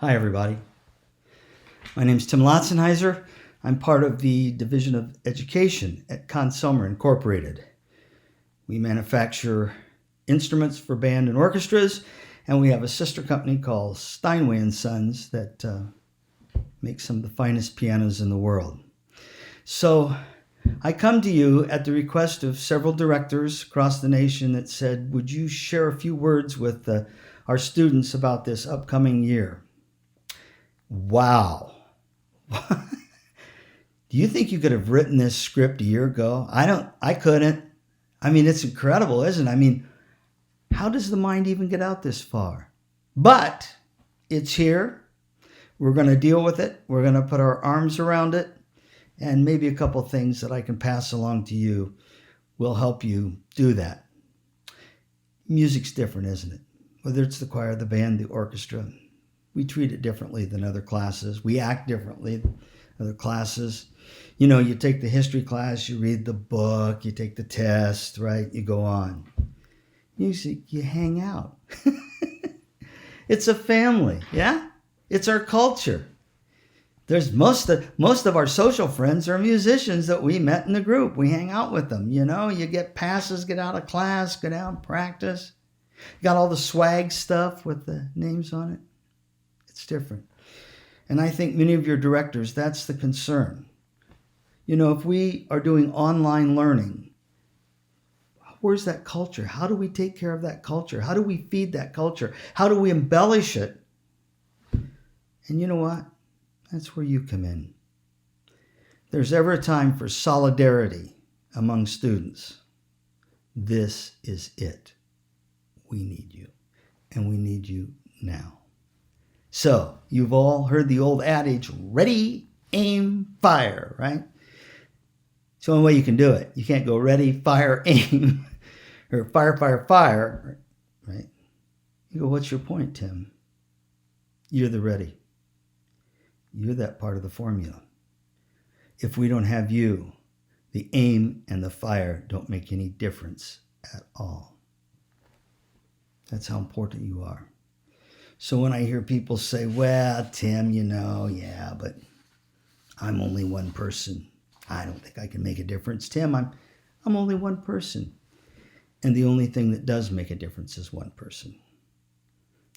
Hi, everybody. My name is Tim Lautzenheiser. I'm part of the Division of Education at Consumer Incorporated. We manufacture instruments for band and orchestras, and we have a sister company called Steinway & Sons that makes some of the finest pianos in the world. So I come to you at the request of several directors across the nation that said, would you share a few words with our students about this upcoming year? Wow. Do you think you could have written this script a year ago? I couldn't. I mean, it's incredible, isn't it? I mean, how does the mind even get out this far? But it's here. We're going to deal with it. We're going to put our arms around it. And maybe a couple things that I can pass along to you will help you do that. Music's different, isn't it? Whether it's the choir, the band, the orchestra, we treat it differently than other classes. We act differently than other classes. You know, you take the history class, you read the book, you take the test, right? You go on. Music, you hang out. It's a family, yeah? It's our culture. There's most of our social friends are musicians that we met in the group. We hang out with them, you know? You get passes, get out of class, go down, practice. You got all the swag stuff with the names on it. It's different. And I think many of your directors, that's the concern. You know, if we are doing online learning, where's that culture? How do we take care of that culture? How do we feed that culture? How do we embellish it? And you know what? That's where you come in. If there's ever a time for solidarity among students, this is it. We need you. And we need you now. So, you've all heard the old adage, ready, aim, fire, right? It's the only way you can do it. You can't go ready, fire, aim, or fire, fire, fire, right? You go, what's your point, Tim? You're the ready. You're that part of the formula. If we don't have you, the aim and the fire don't make any difference at all. That's how important you are. So when I hear people say, well, Tim, you know, yeah, but I'm only one person. I don't think I can make a difference. Tim, I'm only one person. And the only thing that does make a difference is one person.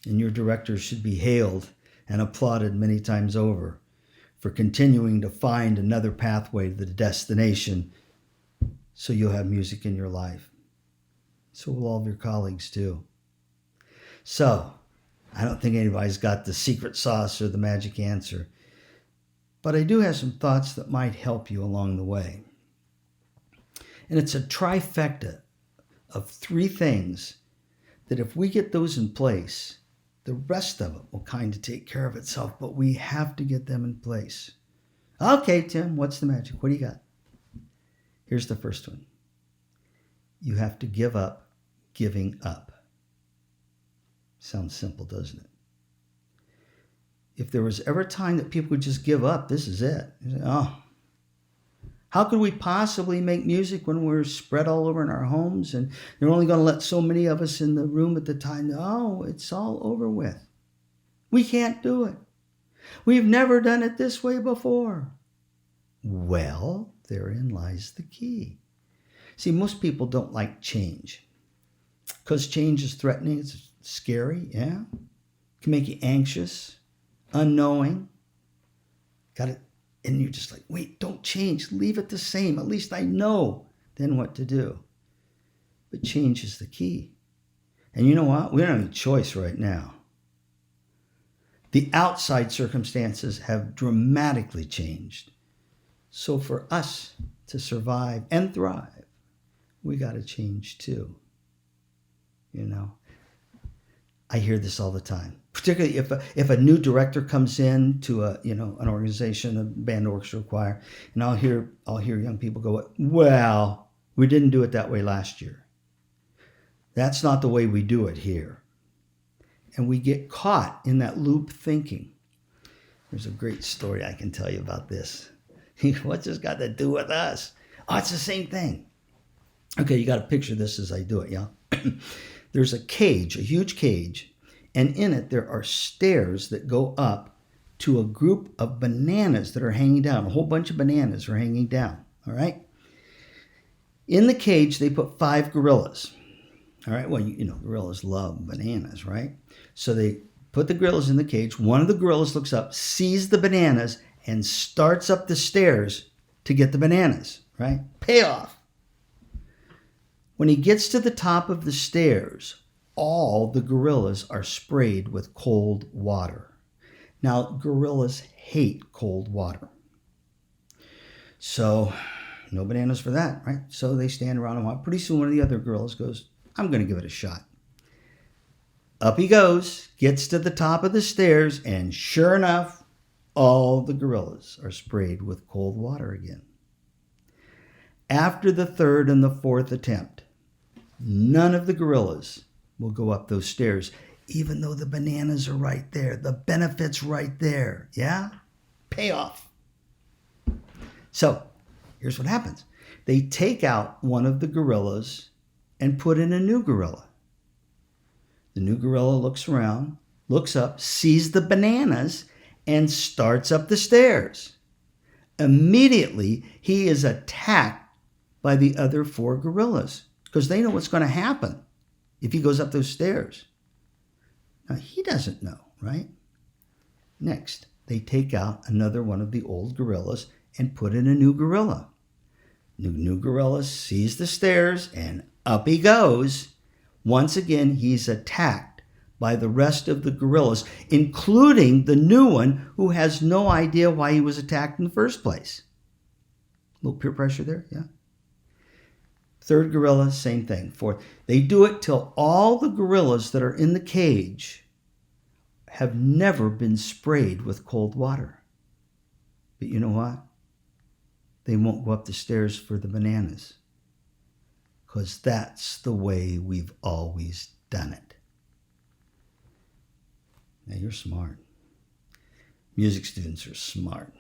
And your directors should be hailed and applauded many times over for continuing to find another pathway to the destination so you'll have music in your life. So will all of your colleagues too. So, I don't think anybody's got the secret sauce or the magic answer, but I do have some thoughts that might help you along the way. And it's a trifecta of three things that if we get those in place, the rest of it will kind of take care of itself, but we have to get them in place. Okay, Tim, what's the magic? What do you got? Here's the first one. You have to give up giving up. Sounds simple, doesn't it? If there was ever a time that people would just give up, this is it. Oh, how could we possibly make music when we're spread all over in our homes and they're only going to let so many of us in the room at the time? Oh, it's all over with. We can't do it. We've never done it this way before. Well, therein lies the key. See, most people don't like change because change is threatening. It's scary, yeah. It can make you anxious, unknowing. Got it. And you're just like, wait, don't change. Leave it the same. At least I know then what to do. But change is the key. And you know what? We don't have any choice right now. The outside circumstances have dramatically changed. So for us to survive and thrive, we got to change too. You know? I hear this all the time, particularly if a new director comes in to an organization, a band, orchestra, choir, and I'll hear young people go, well, we didn't do it that way last year. That's not the way we do it here. And we get caught in that loop thinking. There's a great story I can tell you about this. What's this got to do with us? Oh, it's the same thing. Okay, you got to picture this as I do it, yeah? There's a cage, a huge cage, And in it, there are stairs that go up to a group of bananas that are hanging down. A whole bunch of bananas are hanging down, all right? In the cage, they put 5 gorillas. All right, well, gorillas love bananas, right? So they put the gorillas in the cage. One of the gorillas looks up, sees the bananas, and starts up the stairs to get the bananas, right? Payoff. When he gets to the top of the stairs, all the gorillas are sprayed with cold water. Now, gorillas hate cold water. So, no bananas for that, right? So they stand around and watch. Pretty soon, one of the other gorillas goes, I'm going to give it a shot. Up he goes, gets to the top of the stairs, and sure enough, all the gorillas are sprayed with cold water again. After the 3rd and the 4th attempt, none of the gorillas will go up those stairs, even though the bananas are right there. The benefit's right there. Yeah? Payoff. So, here's what happens. They take out one of the gorillas and put in a new gorilla. The new gorilla looks around, looks up, sees the bananas, and starts up the stairs. Immediately, he is attacked by the other 4 gorillas because they know what's going to happen if he goes up those stairs. Now, he doesn't know, right? Next, they take out another one of the old gorillas and put in a new gorilla. The new gorilla sees the stairs and up he goes. Once again, he's attacked by the rest of the gorillas, including the new one who has no idea why he was attacked in the first place. A little peer pressure there, yeah. 3rd gorilla, same thing. 4th. They do it till all the gorillas that are in the cage have never been sprayed with cold water. But you know what? They won't go up the stairs for the bananas, because that's the way we've always done it. Now, you're smart. Music students are smart.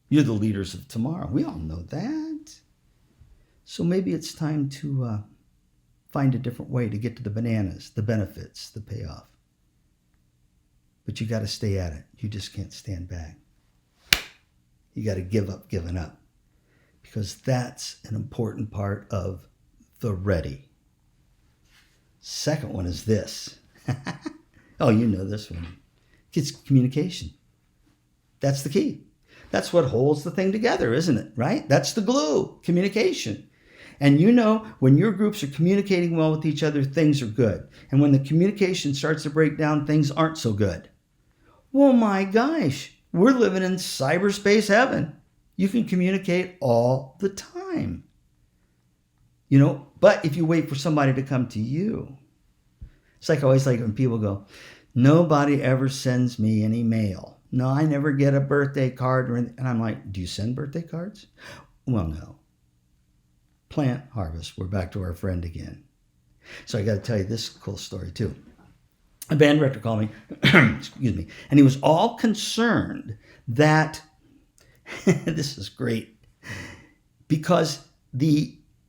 You're the leaders of tomorrow. We all know that. So maybe it's time to find a different way to get to the bananas, the benefits, the payoff. But you got to stay at it. You just can't stand back. You got to give up giving up, because that's an important part of the ready. Second one is this. Oh, you know this one. It's communication. That's the key. That's what holds the thing together, isn't it? Right? That's the glue, communication. And when your groups are communicating well with each other, things are good. And when the communication starts to break down, things aren't so good. Well, my gosh, we're living in cyberspace heaven. You can communicate all the time. But if you wait for somebody to come to you, it's like I always like when people go, nobody ever sends me any mail. No, I never get a birthday card or anything. And I'm like, do you send birthday cards? Well, no. Plant, harvest. We're back to our friend again. So I got to tell you this cool story too. A band director called me, excuse me, and he was all concerned that, this is great, because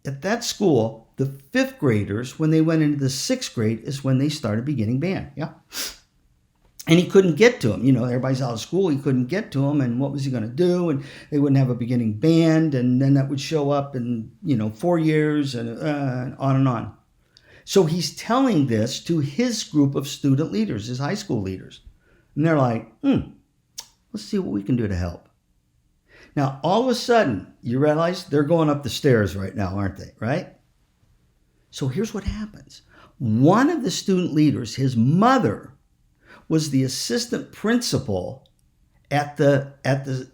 at that school, the 5th graders, when they went into the 6th grade, is when they started beginning band. Yeah. And he couldn't get to them. Everybody's out of school. He couldn't get to them. And what was he going to do? And they wouldn't have a beginning band. And then that would show up in, 4 years and on and on. So he's telling this to his group of student leaders, his high school leaders. And they're like, let's see what we can do to help. Now, all of a sudden, you realize they're going up the stairs right now, aren't they? Right? So here's what happens. One of the student leaders, his mother, was the assistant principal at the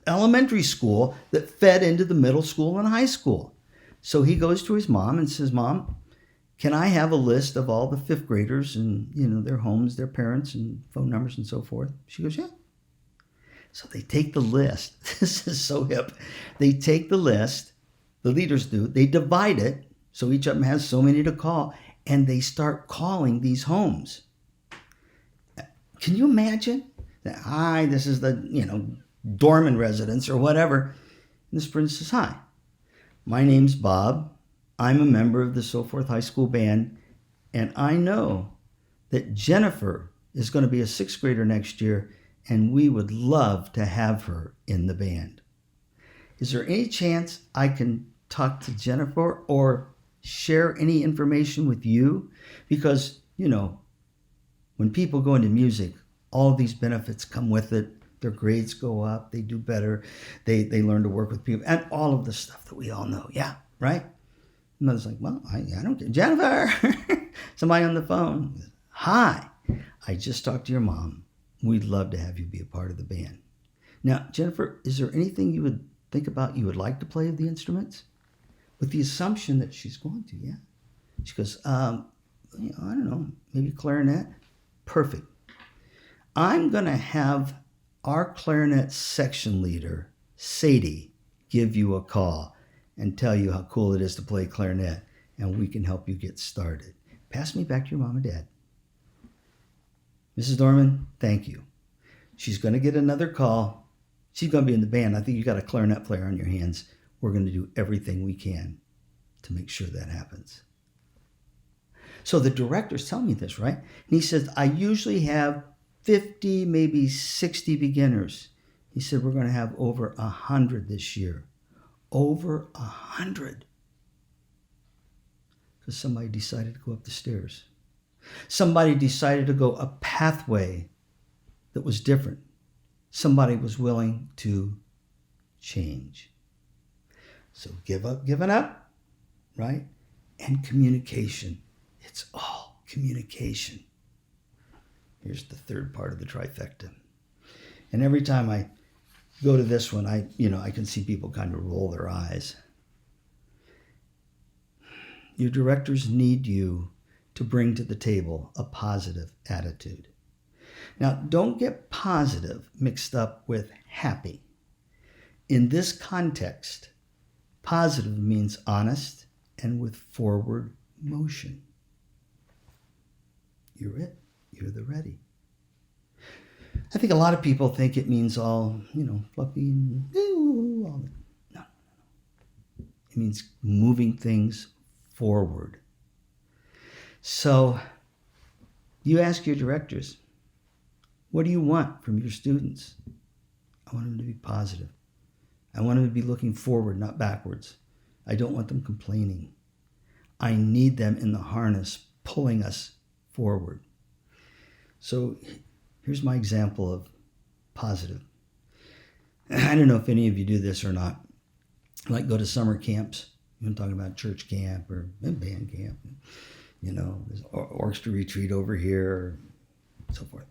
elementary school that fed into the middle school and high school. So he goes to his mom and says, Mom, can I have a list of all the 5th graders and, their homes, their parents and phone numbers and so forth? She goes, yeah. So they take the list. This is so hip. They take the list, the leaders do, they divide it, so each of them has so many to call, and they start calling these homes. Can you imagine? Hi, this is the, Dorman residence or whatever. And this person says, hi, my name's Bob. I'm a member of the So Forth High School Band, and I know that Jennifer is going to be a sixth grader next year, and we would love to have her in the band. Is there any chance I can talk to Jennifer or share any information with you? Because, when people go into music, all these benefits come with it. Their grades go up, they do better, they learn to work with people, and all of the stuff that we all know. Yeah, right? Mother's like, well, I don't care. Jennifer! Somebody on the phone. Hi, I just talked to your mom. We'd love to have you be a part of the band. Now, Jennifer, is there anything you would think about you would like to play of the instruments? With the assumption that she's going to, yeah. She goes, I don't know, maybe clarinet? Perfect. I'm going to have our clarinet section leader, Sadie, give you a call and tell you how cool it is to play clarinet, and we can help you get started. Pass me back to your mom and dad. Mrs. Dorman, thank you. She's going to get another call. She's going to be in the band. I think you got a clarinet player on your hands. We're going to do everything we can to make sure that happens. So the director's telling me this, right? And he says, I usually have 50, maybe 60 beginners. He said, we're going to have over 100 this year. Over 100. Because somebody decided to go up the stairs. Somebody decided to go a pathway that was different. Somebody was willing to change. So giving up, right? And communication. It's all communication. Here's the third part of the trifecta. And every time I go to this one, I can see people kind of roll their eyes. Your directors need you to bring to the table a positive attitude. Now, don't get positive mixed up with happy. In this context, positive means honest and with forward motion. You're it. You're the ready. I think a lot of people think it means all, fluffy and all that. No. It means moving things forward. So you ask your directors, what do you want from your students? I want them to be positive. I want them to be looking forward, not backwards. I don't want them complaining. I need them in the harness, pulling us forward. So here's my example of positive. I don't know if any of you do this or not. Like go to summer camps. I'm talking about church camp or band camp. There's orchestra retreat over here, and so forth.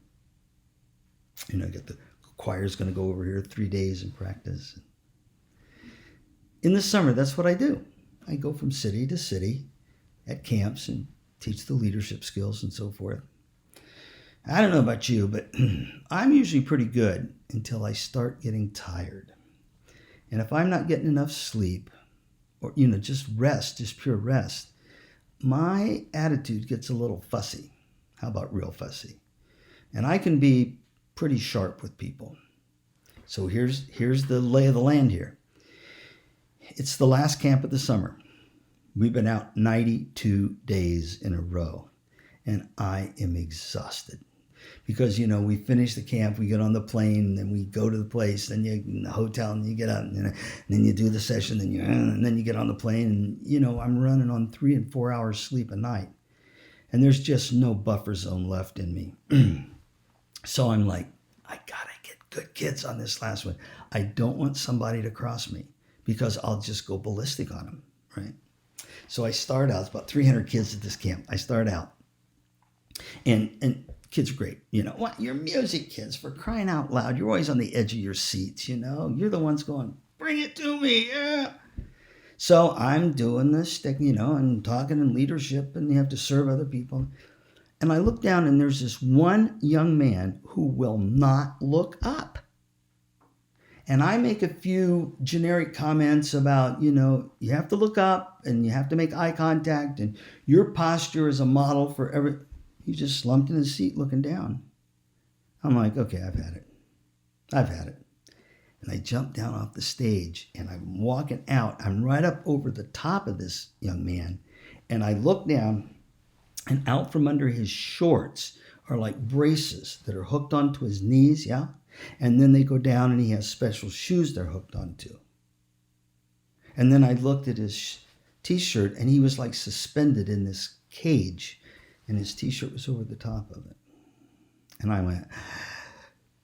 Get the choir's going to go over here 3 days and practice. In the summer, that's what I do. I go from city to city at camps and teach the leadership skills and so forth. I don't know about you, but I'm usually pretty good until I start getting tired. And if I'm not getting enough sleep or, just rest, just pure rest, my attitude gets a little fussy. How about real fussy? And I can be pretty sharp with people. So here's the lay of the land here. It's the last camp of the summer. We've been out 92 days in a row, and I am exhausted. Because, we finish the camp, we get on the plane, then we go to the place, then you in the hotel, and you get out, and then you do the session, and then you get on the plane, and, I'm running on 3 and 4 hours sleep a night. And there's just no buffer zone left in me. So I'm like, I gotta get good kids on this last one. I don't want somebody to cross me because I'll just go ballistic on them, right? So I start out, it's about 300 kids at this camp. I start out, and kids are great. What? You're music kids, for crying out loud. You're always on the edge of your seats, You're the ones going, bring it to me, yeah. So I'm doing this stick, and talking in leadership, and you have to serve other people. And I look down, and there's this one young man who will not look up. And I make a few generic comments about, you have to look up, and you have to make eye contact, and your posture is a model for every... He just slumped in his seat looking down. I'm like, okay, I've had it. And I jump down off the stage, and I'm walking out. I'm right up over the top of this young man, and I look down, and out from under his shorts are like braces that are hooked onto his knees, yeah? And then they go down and he has special shoes they're hooked onto. And then I looked at his t-shirt and he was like suspended in this cage and his t-shirt was over the top of it. And I went,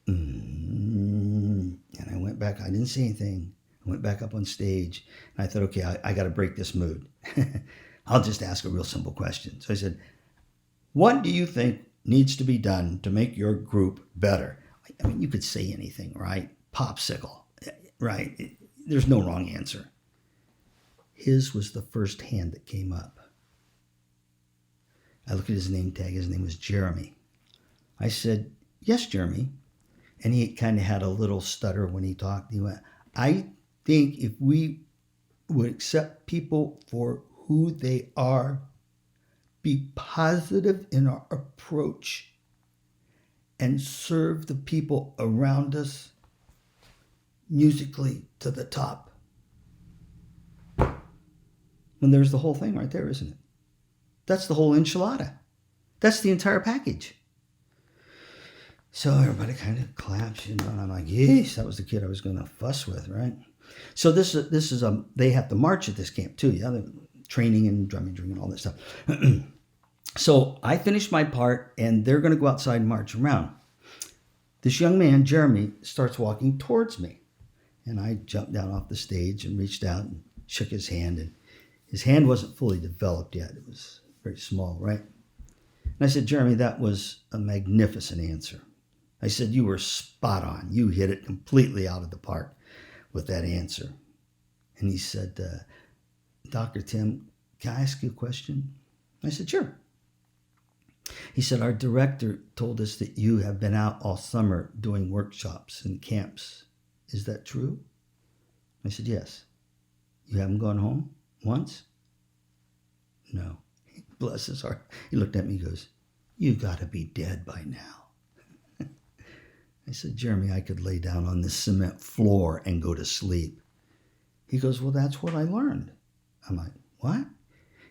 and I went back. I didn't say anything. I went back up on stage and I thought, okay, I got to break this mood. I'll just ask a real simple question. So I said, what do you think needs to be done to make your group better? I mean, you could say anything, right? Popsicle, right? There's no wrong answer. His was the first hand that came up. I looked at his name tag. His name was Jeremy. I said, yes, Jeremy. And he kind of had a little stutter when he talked. He went, I think if we would accept people for who they are, be positive in our approach, and serve the people around us musically to the top. And there's the whole thing right there, isn't it? That's the whole enchilada. That's the entire package. So everybody kind of claps, and I'm like, yes, that was the kid I was going to fuss with, right? So this is they have to march at this camp too, yeah, the training and drum major and all that stuff. So I finished my part, and they're going to go outside and march around. This young man, Jeremy, starts walking towards me, and I jumped down off the stage and reached out and shook his hand, and his hand wasn't fully developed yet. It was very small, right? And I said, Jeremy, that was a magnificent answer. I said, you were spot on. You hit it completely out of the park with that answer. And he said, Dr. Tim, can I ask you a question? I said, sure. He said, our director told us that you have been out all summer doing workshops and camps. Is that true? I said, yes. You haven't gone home once? No. Bless his heart. He looked at me and goes, you got to be dead by now. I said, Jeremy, I could lay down on this cement floor and go to sleep. He goes, well, that's what I learned. I'm like, what?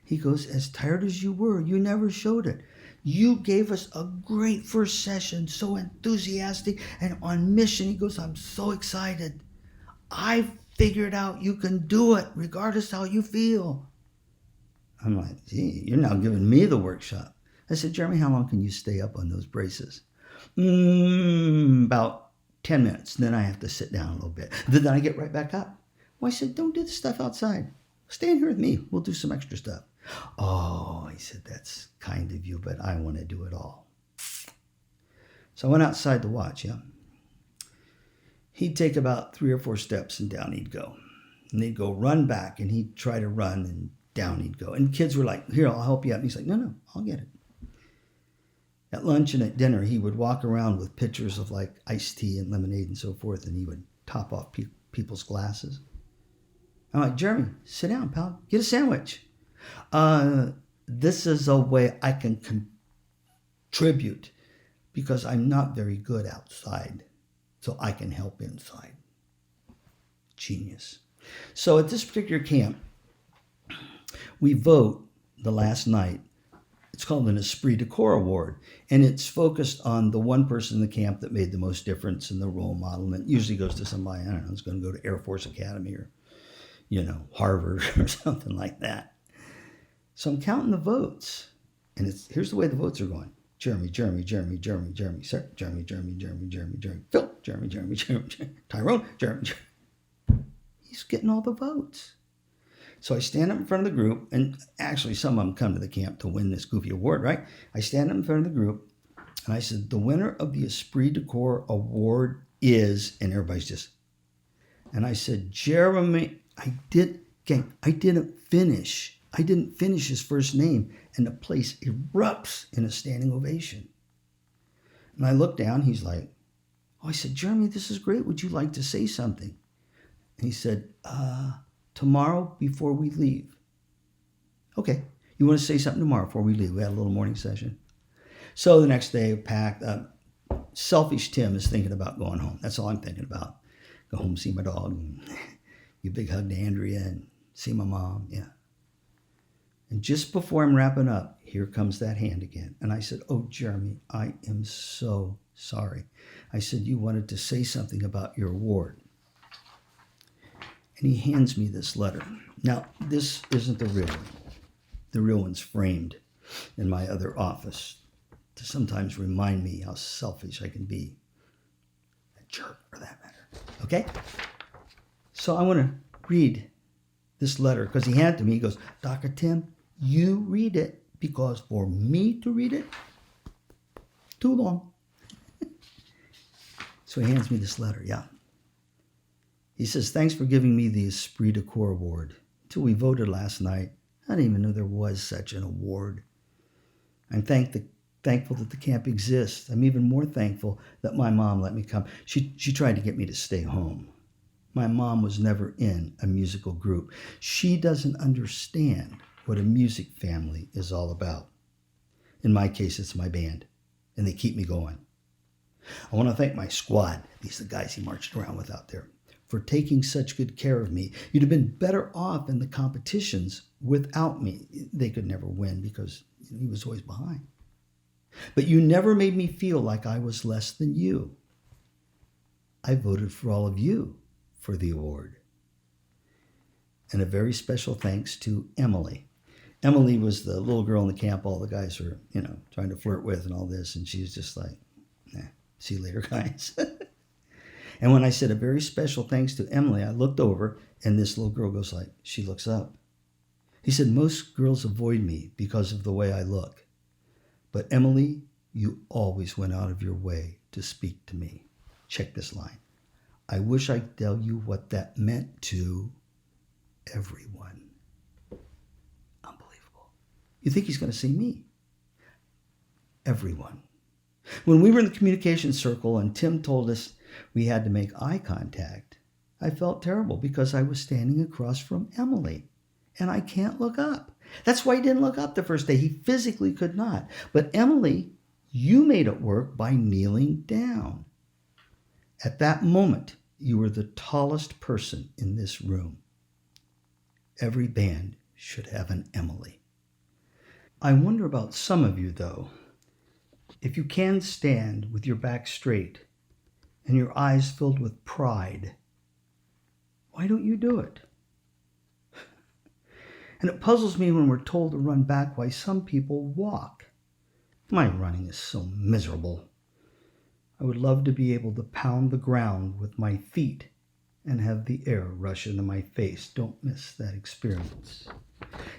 He goes, as tired as you were, you never showed it. You gave us a great first session, so enthusiastic and on mission. He goes, I'm so excited. I figured out you can do it regardless how you feel. I'm like, gee, you're now giving me the workshop. I said, Jeremy, how long can you stay up on those braces? About 10 minutes. Then I have to sit down a little bit. Then I get right back up. Well, I said, don't do the stuff outside. Stay in here with me. We'll do some extra stuff. Oh, he said, that's kind of you, but I want to do it all. So I went outside to watch him. He'd take about 3 or 4 steps and down he'd go. And they'd go run back, and he'd try to run, and down he'd go. And kids were like, here, I'll help you out. And he's like, no, I'll get it. At lunch and at dinner, he would walk around with pitchers of like iced tea and lemonade and so forth, and he would top off people's glasses. I'm like, Jeremy, sit down, pal. Get a sandwich. This is a way I can contribute because I'm not very good outside, so I can help inside. Genius. So at this particular camp, we vote the last night. It's called an Esprit de Corps Award, and it's focused on the one person in the camp that made the most difference in the role model, and it usually goes to somebody, I don't know, who's going to go to Air Force Academy or, Harvard or something like that. So I'm counting the votes, and here's the way the votes are going. Jeremy, Jeremy, Jeremy, Jeremy, Jeremy, Sir, Jeremy, Jeremy, Jeremy, Jeremy, Jeremy, Phil, Jeremy, Jeremy, Jeremy, Tyrone, Jeremy, Jeremy. He's getting all the votes. So I stand up in front of the group, and actually some of them come to the camp to win this goofy award, right? I stand up in front of the group, and I said, the winner of the Esprit de Corps Award is, and everybody's just, and I said, Jeremy, I didn't finish his first name, and the place erupts in a standing ovation. And I look down, he's like, oh, I said, Jeremy, this is great. Would you like to say something? And he said, tomorrow before we leave. Okay, you want to say something tomorrow before we leave? We had a little morning session. So the next day, packed. Selfish Tim is thinking about going home. That's all I'm thinking about. Go home, see my dog, and give a big hug to Andrea, and see my mom. Yeah. And just before I'm wrapping up, here comes that hand again. And I said, "Oh, Jeremy, I am so sorry." I said, "You wanted to say something about your award." And he hands me this letter. Now, this isn't the real one. The real one's framed in my other office to sometimes remind me how selfish I can be. A jerk, for that matter. Okay? So I want to read this letter because he handed it to me. He goes, "Dr. Tim, you read it, because for me to read it, too long." So he hands me this letter. Yeah. He says, "Thanks for giving me the Esprit de Corps Award. Until we voted last night, I didn't even know there was such an award. I'm thankful that the camp exists. I'm even more thankful that my mom let me come. She tried to get me to stay home. My mom was never in a musical group. She doesn't understand what a music family is all about. In my case, it's my band, and they keep me going. I want to thank my squad," these are the guys he marched around with out there, "for taking such good care of me. You'd have been better off in the competitions without me." They could never win because he was always behind. "But you never made me feel like I was less than you. I voted for all of you for the award." And a very special thanks to Emily. Emily was the little girl in the camp all the guys were, trying to flirt with and all this. And she was just like, "See you later, guys." And when I said a very special thanks to Emily, I looked over and this little girl goes like, she looks up. He said, "Most girls avoid me because of the way I look. But Emily, you always went out of your way to speak to me." Check this line. "I wish I could tell you what that meant to everyone." Unbelievable. You think he's going to say me? Everyone. When we were in the communication circle and Tim told us we had to make eye contact, I felt terrible because I was standing across from Emily and I can't look up. That's why he didn't look up the first day. He physically could not. But Emily, you made it work by kneeling down. At that moment, you were the tallest person in this room. Every band should have an Emily. I wonder about some of you, though. If you can stand with your back straight and your eyes filled with pride, why don't you do it? And it puzzles me when we're told to run back why some people walk. My running is so miserable. I would love to be able to pound the ground with my feet and have the air rush into my face. Don't miss that experience.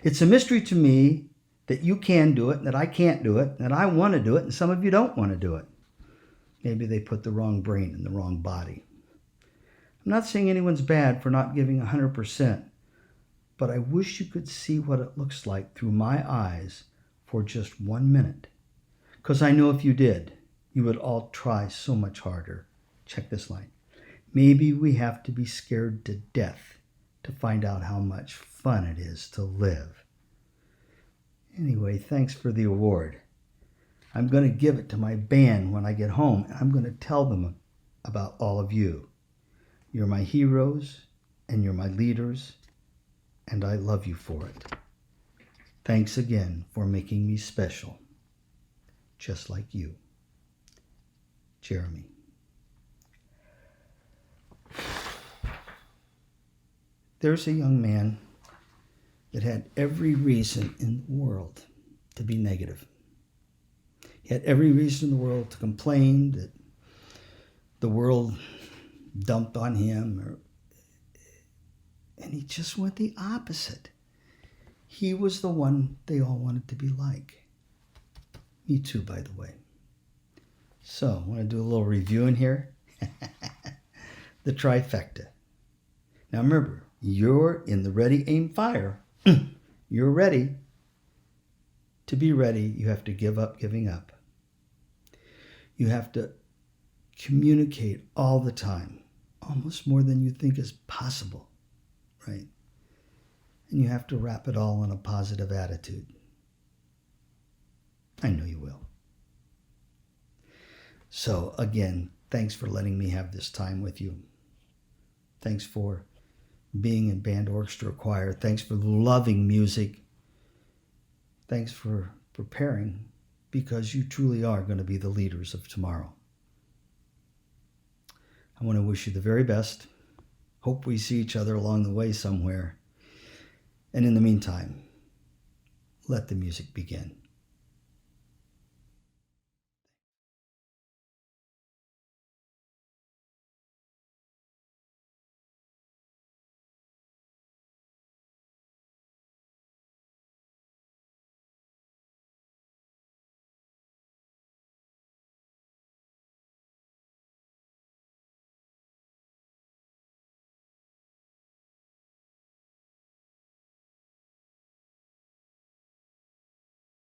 It's a mystery to me that you can do it, and that I can't do it, and that I want to do it, and some of you don't want to do it. Maybe they put the wrong brain in the wrong body. I'm not saying anyone's bad for not giving 100%, but I wish you could see what it looks like through my eyes for just 1 minute. Because I know if you did, you would all try so much harder. Check this line. Maybe we have to be scared to death to find out how much fun it is to live. Anyway, thanks for the award. I'm going to give it to my band when I get home, and I'm going to tell them about all of you. You're my heroes, and you're my leaders, and I love you for it. Thanks again for making me special, just like you. Jeremy. There's a young man that had every reason in the world to be negative. He had every reason in the world to complain that the world dumped on him, and he just went the opposite. He was the one they all wanted to be like. Me too, by the way. So, I want to do a little review in here. The trifecta. Now remember, you're in the ready, aim, fire. You're ready. To be ready, you have to give up giving up. You have to communicate all the time, almost more than you think is possible, right? And you have to wrap it all in a positive attitude. I know you will. So again, thanks for letting me have this time with you. Thanks for being in band, orchestra, choir. Thanks for loving music. Thanks for preparing, because you truly are going to be the leaders of tomorrow. I want to wish you the very best. Hope we see each other along the way somewhere. And in the meantime, let the music begin.